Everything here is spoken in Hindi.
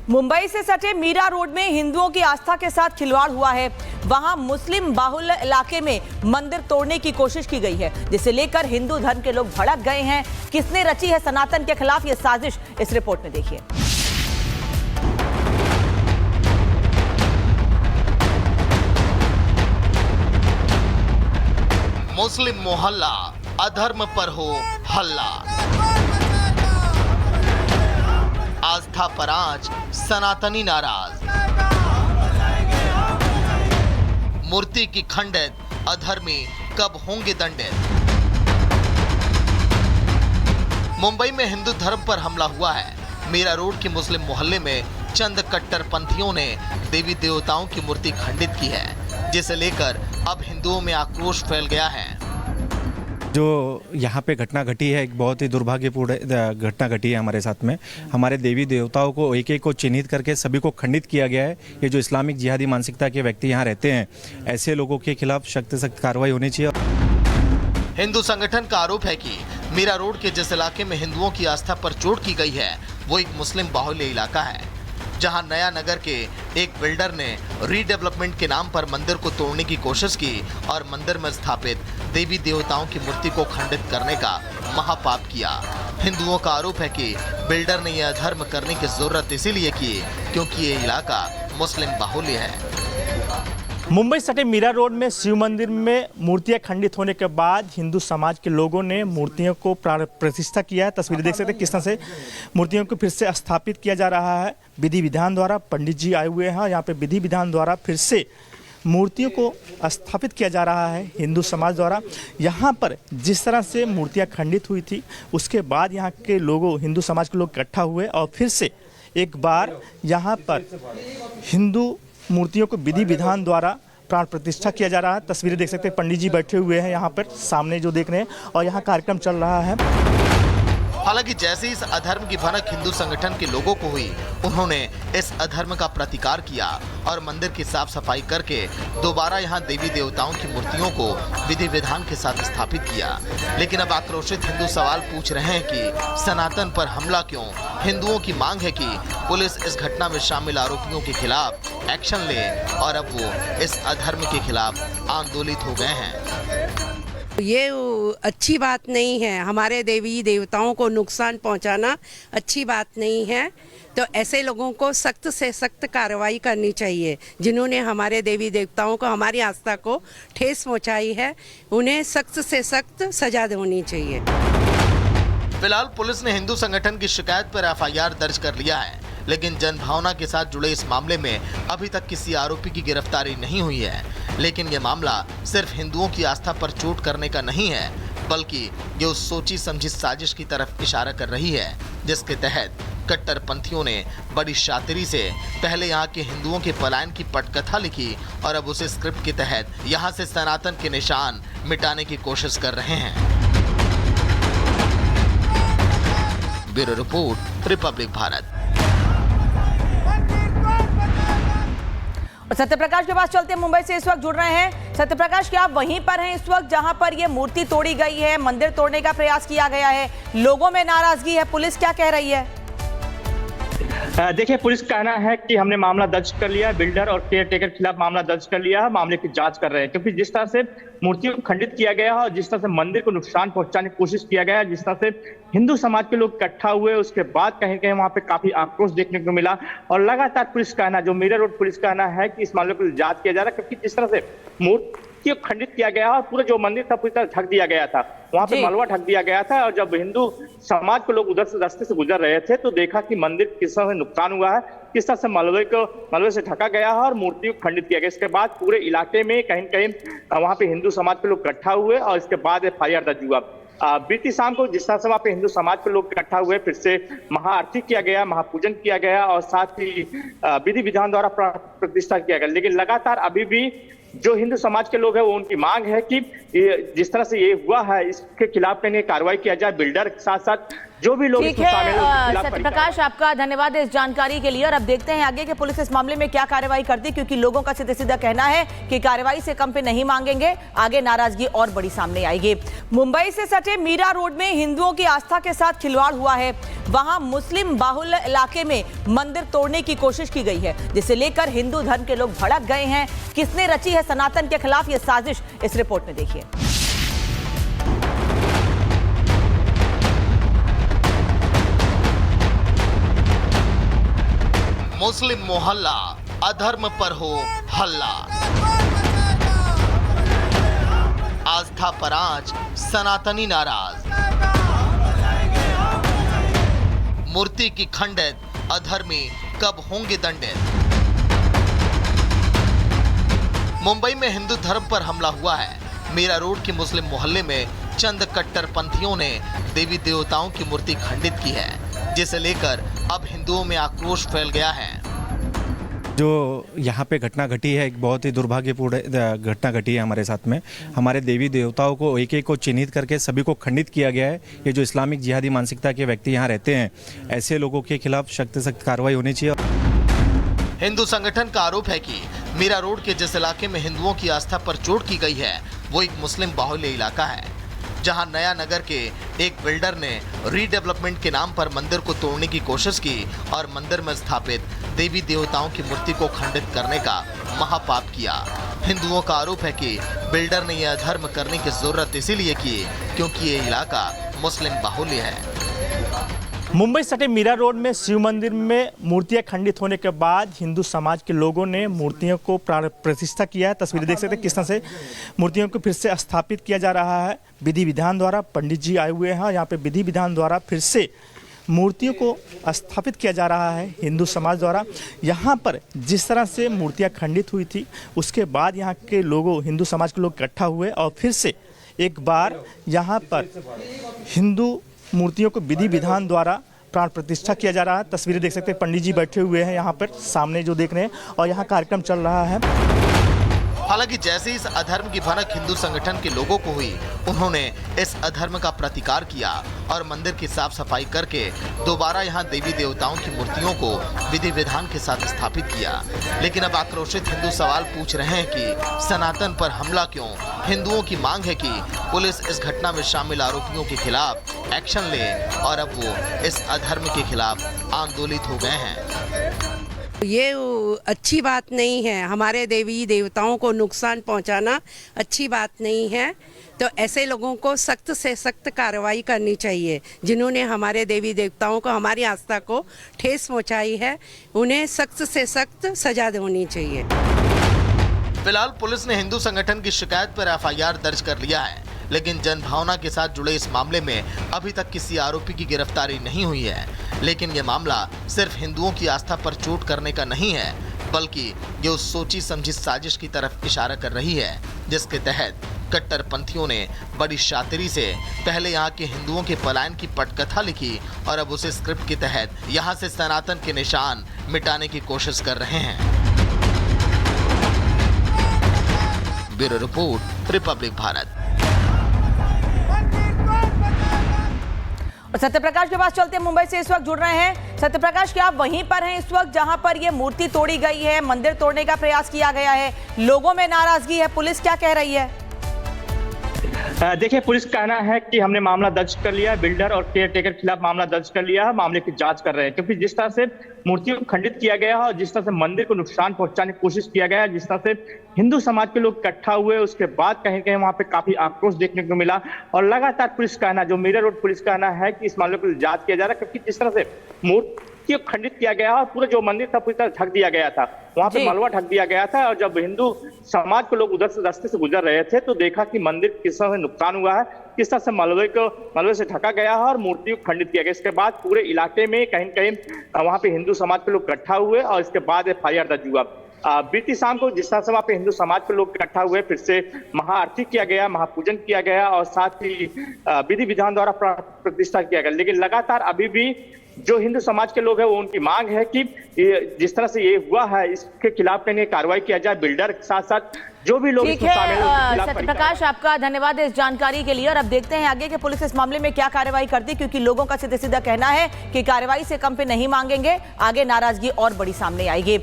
मुंबई से सटे मीरा रोड में हिंदुओं की आस्था के साथ खिलवाड़ हुआ है। वहां मुस्लिम बाहुल इलाके में मंदिर तोड़ने की कोशिश की गई है, जिसे लेकर हिंदू धर्म के लोग भड़क गए हैं। किसने रची है सनातन के खिलाफ ये साजिश, इस रिपोर्ट में देखिए। मुस्लिम मोहल्ला, अधर्म पर हो हल्ला। आस्था पर आज सनातनी नाराज। मूर्ति की खंडित, अधर्मी कब होंगे दंडित। मुंबई में हिंदू धर्म पर हमला हुआ है। मीरा रोड के मुस्लिम मोहल्ले में चंद कट्टरपंथियों ने देवी देवताओं की मूर्ति खंडित की है, जिसे लेकर अब हिंदुओं में आक्रोश फैल गया है। जो यहाँ पे घटना घटी है, एक बहुत ही दुर्भाग्यपूर्ण घटना घटी है हमारे साथ में। हमारे देवी देवताओं को एक एक को चिन्हित करके सभी को खंडित किया गया है। ये जो इस्लामिक जिहादी मानसिकता के व्यक्ति यहाँ रहते हैं, ऐसे लोगों के खिलाफ सख्त से सख्त कार्रवाई होनी चाहिए। हिंदू संगठन का आरोप है कि मीरा रोड के जिस इलाके में हिंदुओं की आस्था पर चोट की गई है, वो एक मुस्लिम बाहुल्य इलाका है, जहां नया नगर के एक बिल्डर ने रीडेवलपमेंट के नाम पर मंदिर को तोड़ने की कोशिश की और मंदिर में स्थापित देवी देवताओं की मूर्ति को खंडित करने का महापाप किया। हिंदुओं का आरोप है कि बिल्डर ने यह अधर्म करने की जरूरत इसीलिए की क्योंकि ये इलाका मुस्लिम बाहुल्य है। मुंबई सटे मीरा रोड में शिव मंदिर में मूर्तियां खंडित होने के बाद हिंदू समाज के लोगों ने मूर्तियों को प्राण प्रतिष्ठा किया है। तस्वीरें देख सकते हैं किस तरह से मूर्तियों को फिर से स्थापित किया जा रहा है। विधि विधान द्वारा पंडित जी आए हुए हैं, यहाँ पे विधि विधान द्वारा फिर से मूर्तियों को स्थापित किया जा रहा है हिंदू समाज द्वारा। यहाँ पर जिस तरह से मूर्तियाँ खंडित हुई थी, उसके बाद यहाँ के लोगों, हिंदू समाज के लोग इकट्ठा हुए और फिर से एक बार यहाँ पर हिंदू मूर्तियों को विधि विधान द्वारा प्राण प्रतिष्ठा किया जा रहा है। तस्वीरें देख सकते हैं, पंडित जी बैठे हुए हैं यहाँ पर सामने जो देख रहे हैं, और यहाँ कार्यक्रम चल रहा है। हालांकि जैसे इस अधर्म की भनक हिंदू संगठन के लोगों को हुई, उन्होंने इस अधर्म का प्रतिकार किया और मंदिर की साफ सफाई करके दोबारा यहां देवी देवताओं की मूर्तियों को विधि विधान के साथ स्थापित किया। लेकिन अब आक्रोशित हिंदू सवाल पूछ रहे हैं कि सनातन पर हमला क्यों। हिंदुओं की मांग है कि पुलिस इस घटना में शामिल आरोपियों के खिलाफ एक्शन ले और अब वो इस अधर्म के खिलाफ आंदोलित हो गए हैं। ये अच्छी बात नहीं है। हमारे देवी देवताओं को नुकसान पहुंचाना अच्छी बात नहीं है। तो ऐसे लोगों को सख्त से सख्त कार्रवाई करनी चाहिए, जिन्होंने हमारे देवी देवताओं को, हमारी आस्था को ठेस पहुंचाई है। उन्हें सख्त से सख्त सजा होनी चाहिए। फिलहाल पुलिस ने हिंदू संगठन की शिकायत पर एफआईआर दर्ज कर लिया है, लेकिन जनभावना के साथ जुड़े इस मामले में अभी तक किसी आरोपी की गिरफ्तारी नहीं हुई है। लेकिन यह मामला सिर्फ हिंदुओं की आस्था पर चोट करने का नहीं है, बल्कि ये उस सोची समझी साजिश की तरफ इशारा कर रही है, जिसके तहत कट्टरपंथियों ने बड़ी शातिरी से पहले यहाँ के हिंदुओं के पलायन की पटकथा लिखी और अब उसी स्क्रिप्ट के तहत यहाँ से सनातन के निशान मिटाने की कोशिश कर रहे हैं। Bureau report, Republic Bharat. और सत्यप्रकाश के पास चलते हैं, मुंबई से इस वक्त जुड़ रहे हैं। सत्यप्रकाश, क्या आप वहीं पर हैं इस वक्त जहां पर ये मूर्ति तोड़ी गई है, मंदिर तोड़ने का प्रयास किया गया है, लोगों में नाराजगी है, पुलिस क्या कह रही है? देखिए, पुलिस का कहना है कि हमने मामला दर्ज कर लिया है, बिल्डर और केयर टेकर के खिलाफ मामला दर्ज कर लिया है, मामले की जांच कर रहे हैं। क्योंकि जिस तरह से मूर्तियों को खंडित किया गया है और जिस तरह से मंदिर को नुकसान पहुंचाने की कोशिश किया गया है, जिस तरह से हिंदू समाज के लोग इकट्ठा हुए, उसके बाद कहीं कहीं वहां पे काफी आक्रोश देखने को मिला। और लगातार पुलिस का कहना, जो मीरा रोड पुलिस का कहना है कि इस मामले को जांच किया जा रहा है, क्योंकि जिस तरह से मूर्ति को खंडित किया गया और पूरा जो मंदिर था पूरी तरह ढक दिया गया था, वहां पे मलबा ढक दिया गया था। और जब हिंदू समाज के लोग उधर से रास्ते से गुजर रहे थे, तो देखा कि मंदिर किस तरह से नुकसान हुआ है, किस तरह से मलबे से ढका गया है और मूर्ति को खंडित किया गया। इसके बाद पूरे इलाके में कहीं कहीं वहां पे हिंदू समाज के लोग इकट्ठा हुए और इसके बाद एफआईआर दर्ज हुआ। बीती शाम को जिस तरह से वहाँ पे हिंदू समाज के लोग इकट्ठा हुए, फिर से महाआरती किया गया, महापूजन किया गया और साथ ही विधि विधान द्वारा प्रतिष्ठा किया गया। लेकिन लगातार अभी भी जो हिंदू समाज के लोग हैं, वो उनकी मांग है कि जिस तरह से ये हुआ है, इसके खिलाफ कहीं कार्रवाई किया जाए। बिल्डर के साथ साथ जो भी लोग ठीक इसमें है शामिल हैं, उनके खिलाफ सत्यप्रकाश, आपका धन्यवाद इस जानकारी के लिए। और अब देखते हैं आगे कि पुलिस इस मामले में क्या कार्रवाई करती है, क्योंकि लोगों का सीधे सीधा कहना है कि कार्रवाई से कम पे नहीं मांगेंगे, आगे नाराजगी और बड़ी सामने आएगी। मुंबई से सटे मीरा रोड में हिंदुओं की आस्था के साथ खिलवाड़ हुआ है। वहां मुस्लिम बाहुल इलाके में मंदिर तोड़ने की कोशिश की गई है, जिसे लेकर हिंदू धर्म के लोग भड़क गए हैं। किसने रची है सनातन के खिलाफ ये साजिश, इस रिपोर्ट में देखिए। मुस्लिम मोहल्ला, अधर्म पर हो हल्ला। आस्था पर आज सनातनी नाराज। मूर्ति की खंडित, अधर्मी कब होंगे दंडित। मुंबई में हिंदू धर्म पर हमला हुआ है। मीरा रोड के मुस्लिम मोहल्ले में चंद कट्टरपंथियों ने देवी देवताओं की मूर्ति खंडित की है, जिसे लेकर अब हिंदुओं में आक्रोश फैल गया है। जो यहाँ पे घटना घटी है, एक बहुत ही दुर्भाग्यपूर्ण घटना घटी है हमारे साथ में। हमारे देवी देवताओं को एक एक को चिन्हित करके सभी को खंडित किया गया है। ये जो इस्लामिक जिहादी मानसिकता के व्यक्ति यहाँ रहते हैं, ऐसे लोगों के खिलाफ सख्त से सख्त कार्रवाई होनी चाहिए। हिंदू संगठन का आरोप है कि मीरा रोड के जिस इलाके में हिंदुओं की आस्था पर चोट की गई है, वो एक मुस्लिम बाहुल्य इलाका है, जहां नया नगर के एक बिल्डर ने रीडेवलपमेंट के नाम पर मंदिर को तोड़ने की कोशिश की और मंदिर में स्थापित देवी देवताओं की मूर्ति को खंडित करने का महापाप किया। हिंदुओं का आरोप है कि बिल्डर ने यह अधर्म करने की जरूरत इसीलिए की क्योंकि ये इलाका मुस्लिम बाहुल्य है। मुंबई सटे मीरा रोड में शिव मंदिर में मूर्तियां खंडित होने के बाद हिंदू समाज के लोगों ने मूर्तियों को प्राण प्रतिष्ठा किया है। तस्वीरें देख सकते हैं किस तरह से मूर्तियों को फिर से स्थापित किया जा रहा है। विधि विधान द्वारा पंडित जी आए हुए हैं, यहाँ पे विधि विधान द्वारा फिर से मूर्तियों को स्थापित किया जा रहा है हिंदू समाज द्वारा। यहाँ पर जिस तरह से मूर्तियाँ खंडित हुई थी, उसके बाद यहाँ के लोगों, हिंदू समाज के लोग इकट्ठा हुए और फिर से एक बार यहाँ पर हिंदू मूर्तियों को विधि विधान द्वारा प्राण प्रतिष्ठा किया जा रहा है। तस्वीरें देख सकते हैं, पंडित जी बैठे हुए हैं यहाँ पर सामने जो देख रहे हैं, और यहाँ कार्यक्रम चल रहा है। हालांकि जैसे इस अधर्म की भनक हिंदू संगठन के लोगों को हुई, उन्होंने इस अधर्म का प्रतिकार किया और मंदिर की साफ सफाई करके दोबारा यहां देवी देवताओं की मूर्तियों को विधि विधान के साथ स्थापित किया। लेकिन अब आक्रोशित हिंदू सवाल पूछ रहे हैं कि सनातन पर हमला क्यों। हिंदुओं की मांग है कि पुलिस इस घटना में शामिल आरोपियों के खिलाफ एक्शन ले और अब वो इस अधर्म के खिलाफ आंदोलित हो गए हैं। ये अच्छी बात नहीं है। हमारे देवी देवताओं को नुकसान पहुंचाना अच्छी बात नहीं है। तो ऐसे लोगों को सख्त से सख्त कार्रवाई करनी चाहिए, जिन्होंने हमारे देवी देवताओं को, हमारी आस्था को ठेस पहुंचाई है। उन्हें सख्त से सख्त सजा होनी चाहिए। फिलहाल पुलिस ने हिंदू संगठन की शिकायत पर एफआईआर दर्ज कर लिया है, लेकिन जनभावना के साथ जुड़े इस मामले में अभी तक किसी आरोपी की गिरफ्तारी नहीं हुई है। लेकिन ये मामला सिर्फ हिंदुओं की आस्था पर चोट करने का नहीं है, बल्कि ये उस सोची समझी साजिश की तरफ इशारा कर रही है, जिसके तहत कट्टरपंथियों ने बड़ी शातिरी से पहले यहाँ के हिंदुओं के पलायन की पटकथा लिखी और अब उसी स्क्रिप्ट के तहत यहाँ से सनातन के निशान मिटाने की कोशिश कर रहे हैं। Bureau report, Republic Bharat. और सत्यप्रकाश के पास चलते हैं, मुंबई से इस वक्त जुड़ रहे हैं। सत्यप्रकाश, क्या आप वहीं पर हैं इस वक्त जहां पर ये मूर्ति तोड़ी गई है, मंदिर तोड़ने का प्रयास किया गया है, लोगों में नाराजगी है, पुलिस क्या कह रही है? देखिए, पुलिस का कहना है कि हमने मामला दर्ज कर लिया है, बिल्डर और केयर टेकर के खिलाफ मामला दर्ज कर लिया है, मामले की जांच कर रहे हैं। क्योंकि जिस तरह से मूर्तियों को खंडित किया गया है और जिस तरह से मंदिर को नुकसान पहुंचाने की कोशिश किया गया है, जिस तरह से हिंदू समाज के लोग इकट्ठा हुए, उसके बाद कहीं कहीं वहां पे काफी आक्रोश देखने को मिला। और लगातार पुलिस का कहना, जो मीरा रोड पुलिस का कहना है कि इस मामले को जांच किया जा रहा है, क्योंकि जिस तरह से मूर्तियों को खंडित किया गया और पूरा जो मंदिर था पूरी तरह ढक दिया गया था, वहां पे मलबा ढक दिया गया था। और जब हिंदू समाज के लोग उधर से रास्ते से गुजर रहे थे, तो देखा कि मंदिर किस तरह से नुकसान हुआ है, किस तरह से मलबे से ढका गया है और मूर्ति को खंडित किया गया। इसके बाद पूरे इलाके में कहीं कहीं वहां पे हिंदू समाज के लोग इकट्ठा हुए और इसके बाद एफआईआर दर्ज हुआ। बीती शाम को जिस तरह से वहां पे हिंदू समाज के लोग इकट्ठा हुए, फिर से महाआरती किया गया, महापूजन किया गया और साथ ही विधि विधान द्वारा प्रतिष्ठा किया गया। लेकिन लगातार अभी भी जो हिंदू समाज के लोग हैं वो उनकी मांग है कि जिस तरह से ये हुआ है इसके खिलाफ कहीं कार्रवाई किया जाए। बिल्डर के साथ साथ जो भी लोग ठीक इसमें है शामिल हैं, उनके खिलाफ सत्यप्रकाश, आपका धन्यवाद इस जानकारी के लिए। और अब देखते हैं आगे कि पुलिस इस मामले में क्या कार्रवाई करती है, क्योंकि लोगों का सीधा सीधा कहना है कि कार्रवाई से कम पे नहीं मांगेंगे, आगे नाराजगी और बड़ी सामने आएगी।